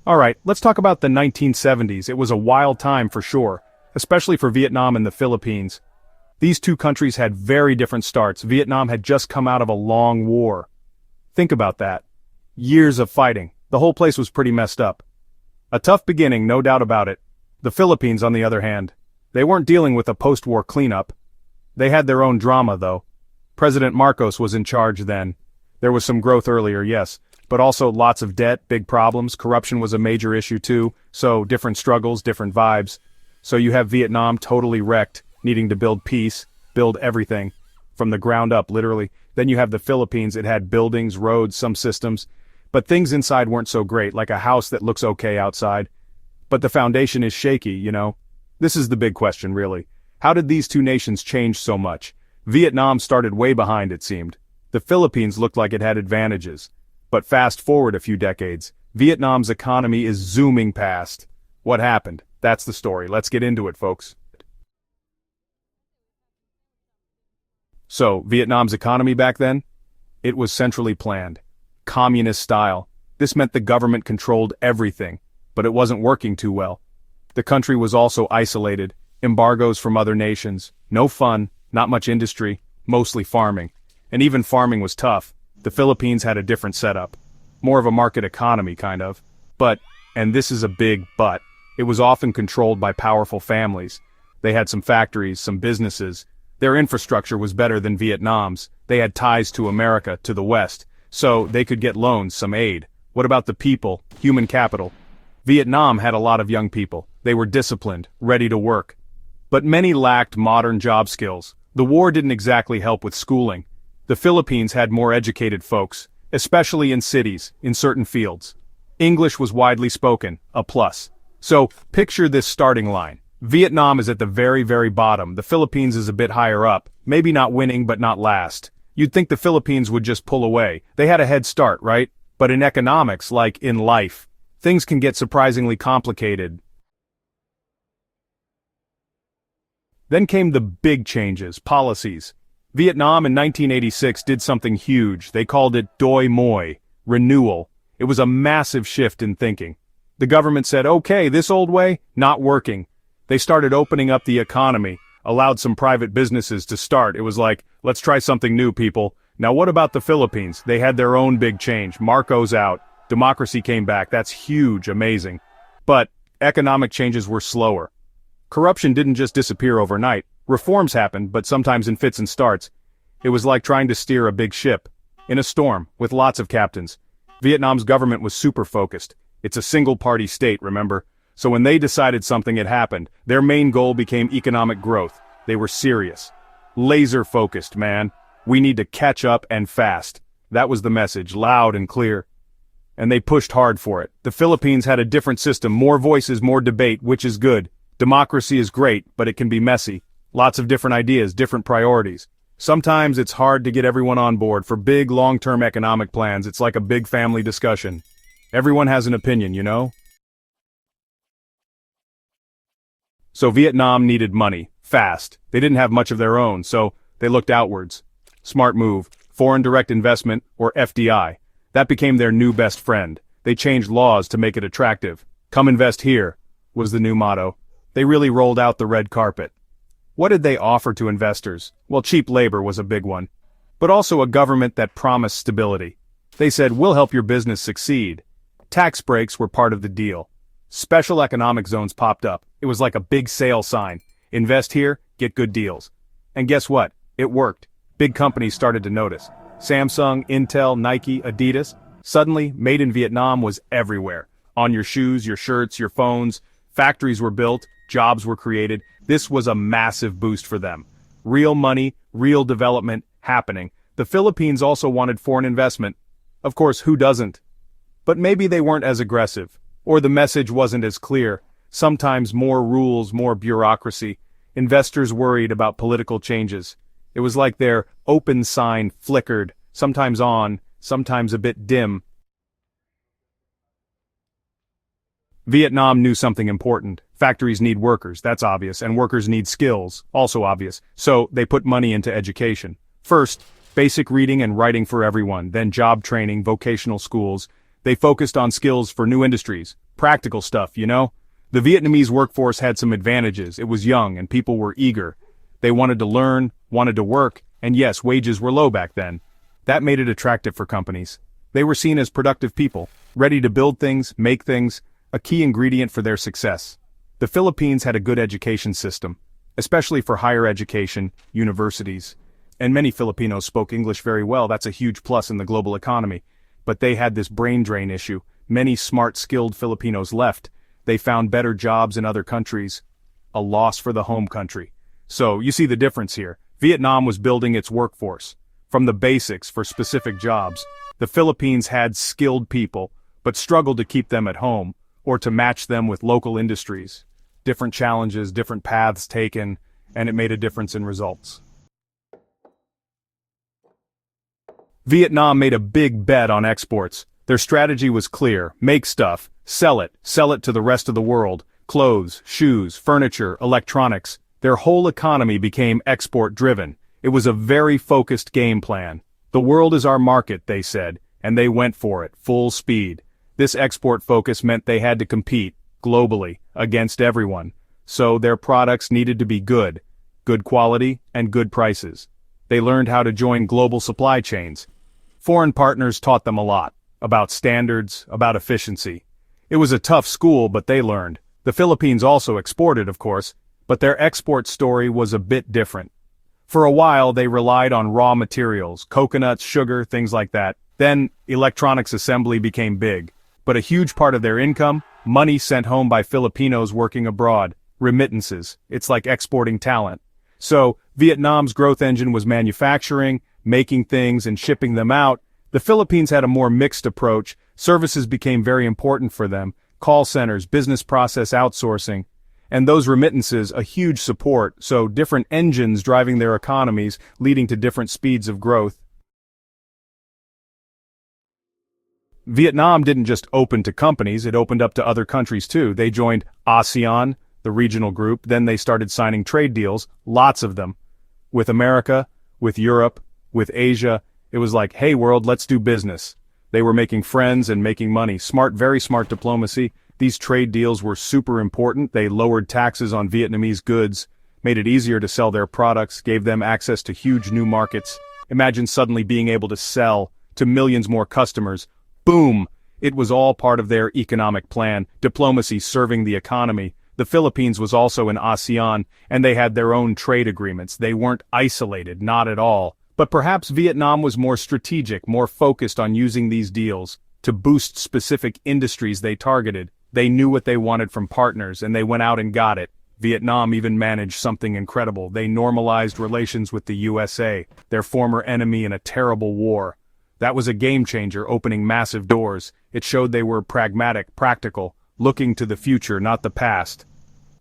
Alright, let's talk about the 1970s. It was a wild time for sure, especially for Vietnam and the Philippines. These two countries had very different starts. Vietnam had just come out of a long war. Think about that. Years of fighting. The whole place was pretty messed up. A tough beginning, no doubt about it. The Philippines, on the other hand, they weren't dealing with a post-war cleanup. They had their own drama, though. President Marcos was in charge then. There was some growth earlier, yes, but also lots of debt, big problems. Corruption was a major issue too, so different struggles, different vibes. So you have Vietnam totally wrecked, needing to build peace, build everything, from the ground up, literally. Then you have the Philippines. It had buildings, roads, some systems, but things inside weren't so great, like a house that looks okay outside. But the foundation is shaky, you know? This is the big question, really. How did these two nations change so much? Vietnam started way behind, it seemed. The Philippines looked like it had advantages. But fast forward a few decades, Vietnam's economy is zooming past. What happened? That's the story. Let's get into it, folks. So, Vietnam's economy back then? It was centrally planned. Communist style. This meant the government controlled everything, but it wasn't working too well. The country was also isolated, embargoes from other nations, no fun, not much industry, mostly farming. And even farming was tough. The Philippines had a different setup. More of a market economy, kind of. But, and this is a big but, it was often controlled by powerful families. They had some factories, some businesses. Their infrastructure was better than Vietnam's. They had ties to America, to the West. So, they could get loans, some aid. What about the people, human capital? Vietnam had a lot of young people. They were disciplined, ready to work. But many lacked modern job skills. The war didn't exactly help with schooling. The Philippines had more educated folks, especially in cities, in certain fields. English was widely spoken, a plus. So, picture this starting line. Vietnam is at the very, very bottom. The Philippines is a bit higher up. Maybe not winning, but not last. You'd think the Philippines would just pull away. They had a head start, right? But in economics, like in life, things can get surprisingly complicated. Then came the big changes, policies. Vietnam in 1986 did something huge. They called it Doi Moi, renewal. It was a massive shift in thinking. The government said, okay, this old way, not working. They started opening up the economy, allowed some private businesses to start. It was like, let's try something new, people. Now what about the Philippines? They had their own big change. Marcos out. Democracy came back. That's huge, amazing. But economic changes were slower. Corruption didn't just disappear overnight. Reforms happened, but sometimes in fits and starts. It was like trying to steer a big ship in a storm, with lots of captains. Vietnam's government was super focused. It's a single-party state, remember? So when they decided something had happened, their main goal became economic growth. They were serious. Laser-focused, man. We need to catch up and fast. That was the message, loud and clear. And they pushed hard for it. The Philippines had a different system, more voices, more debate, which is good. Democracy is great, but it can be messy. Lots of different ideas, different priorities. Sometimes it's hard to get everyone on board. For big, long-term economic plans, it's like a big family discussion. Everyone has an opinion, you know? So Vietnam needed money, fast. They didn't have much of their own, so they looked outwards. Smart move, foreign direct investment, or FDI. That became their new best friend. They changed laws to make it attractive. Come invest here, was the new motto. They really rolled out the red carpet. What did they offer to investors? Well, cheap labor was a big one. But also a government that promised stability. They said, we'll help your business succeed. Tax breaks were part of the deal. Special economic zones popped up. It was like a big sale sign. Invest here, get good deals. And guess what? It worked. Big companies started to notice. Samsung, Intel, Nike, Adidas. Suddenly, made in Vietnam was everywhere. On your shoes, your shirts, your phones. Factories were built, jobs were created. This was a massive boost for them. Real money, real development, happening. The Philippines also wanted foreign investment. Of course, who doesn't? But maybe they weren't as aggressive. Or the message wasn't as clear. Sometimes more rules, more bureaucracy. Investors worried about political changes. It was like their open sign flickered, sometimes on, sometimes a bit dim. Vietnam knew something important. Factories need workers, that's obvious, and workers need skills, also obvious. So, they put money into education. First, basic reading and writing for everyone, then job training, vocational schools. They focused on skills for new industries, practical stuff, you know? The Vietnamese workforce had some advantages. It was young and people were eager. They wanted to learn, wanted to work, and yes, wages were low back then. That made it attractive for companies. They were seen as productive people, ready to build things, make things, a key ingredient for their success. The Philippines had a good education system, especially for higher education, universities. And many Filipinos spoke English very well. That's a huge plus in the global economy. But they had this brain drain issue. Many smart, skilled Filipinos left. They found better jobs in other countries. A loss for the home country. So, you see the difference here. Vietnam was building its workforce. From the basics for specific jobs. The Philippines had skilled people, but struggled to keep them at home, or to match them with local industries. Different challenges, different paths taken, and it made a difference in results. Vietnam made a big bet on exports. Their strategy was clear: make stuff, sell it to the rest of the world. Clothes, shoes, furniture, electronics. Their whole economy became export-driven. It was a very focused game plan. The world is our market, they said, and they went for it, full speed. This export focus meant they had to compete, globally, against everyone. So their products needed to be good quality, and good prices. They learned how to join global supply chains. Foreign partners taught them a lot, about standards, about efficiency. It was a tough school, but they learned. The Philippines also exported, of course, but their export story was a bit different. For a while, they relied on raw materials, coconuts, sugar, things like that. Then, electronics assembly became big. But a huge part of their income, money sent home by Filipinos working abroad, remittances. It's like exporting talent. So, Vietnam's growth engine was manufacturing, making things and shipping them out. The Philippines had a more mixed approach. Services became very important for them. Call centers, business process outsourcing. And those remittances, a huge support, so different engines driving their economies, leading to different speeds of growth. Vietnam didn't just open to companies, it opened up to other countries too. They joined ASEAN, the regional group, then they started signing trade deals, lots of them. With America, with Europe, with Asia. It was like, hey world, let's do business. They were making friends and making money. Smart, very smart diplomacy. These trade deals were super important. They lowered taxes on Vietnamese goods, made it easier to sell their products, gave them access to huge new markets. Imagine suddenly being able to sell to millions more customers. Boom! It was all part of their economic plan, diplomacy serving the economy. The Philippines was also in ASEAN, and they had their own trade agreements. They weren't isolated, not at all. But perhaps Vietnam was more strategic, more focused on using these deals to boost specific industries they targeted. They knew what they wanted from partners, and they went out and got it. Vietnam even managed something incredible. They normalized relations with the USA, their former enemy in a terrible war. That was a game changer, opening massive doors. It showed they were pragmatic, practical, looking to the future, not the past.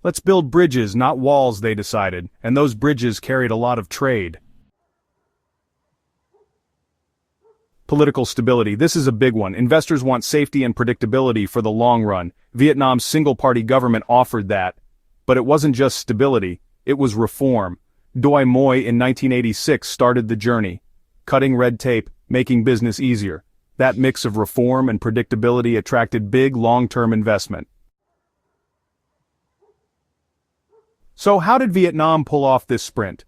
Let's build bridges, not walls, they decided, and those bridges carried a lot of trade. Political stability. This is a big one. Investors want safety and predictability for the long run. Vietnam's single-party government offered that. But it wasn't just stability, it was reform. Doi Moi in 1986 started the journey. Cutting red tape, making business easier. That mix of reform and predictability attracted big long-term investment. So how did Vietnam pull off this sprint?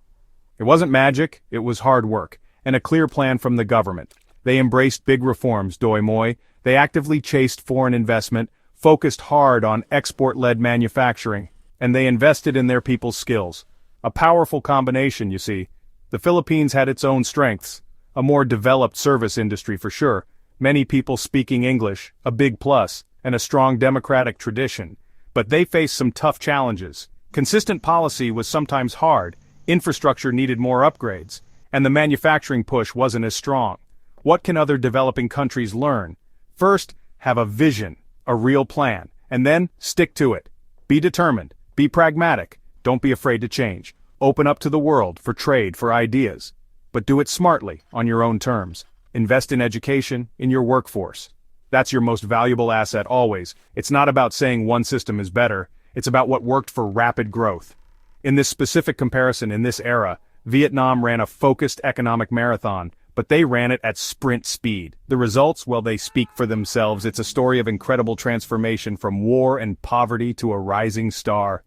It wasn't magic, it was hard work, and a clear plan from the government. They embraced big reforms, Doi Moi. They actively chased foreign investment, focused hard on export-led manufacturing, and they invested in their people's skills. A powerful combination, you see. The Philippines had its own strengths. A more developed service industry for sure. Many people speaking English, a big plus, and a strong democratic tradition. But they faced some tough challenges. Consistent policy was sometimes hard, infrastructure needed more upgrades, and the manufacturing push wasn't as strong. What can other developing countries learn? First, have a vision, a real plan, and then stick to it. Be determined, be pragmatic, don't be afraid to change. Open up to the world for trade, for ideas. But do it smartly, on your own terms. Invest in education, in your workforce. That's your most valuable asset always. It's not about saying one system is better, it's about what worked for rapid growth. In this specific comparison in this era, Vietnam ran a focused economic marathon, but they ran it at sprint speed. The results, well, they speak for themselves. It's a story of incredible transformation from war and poverty to a rising star.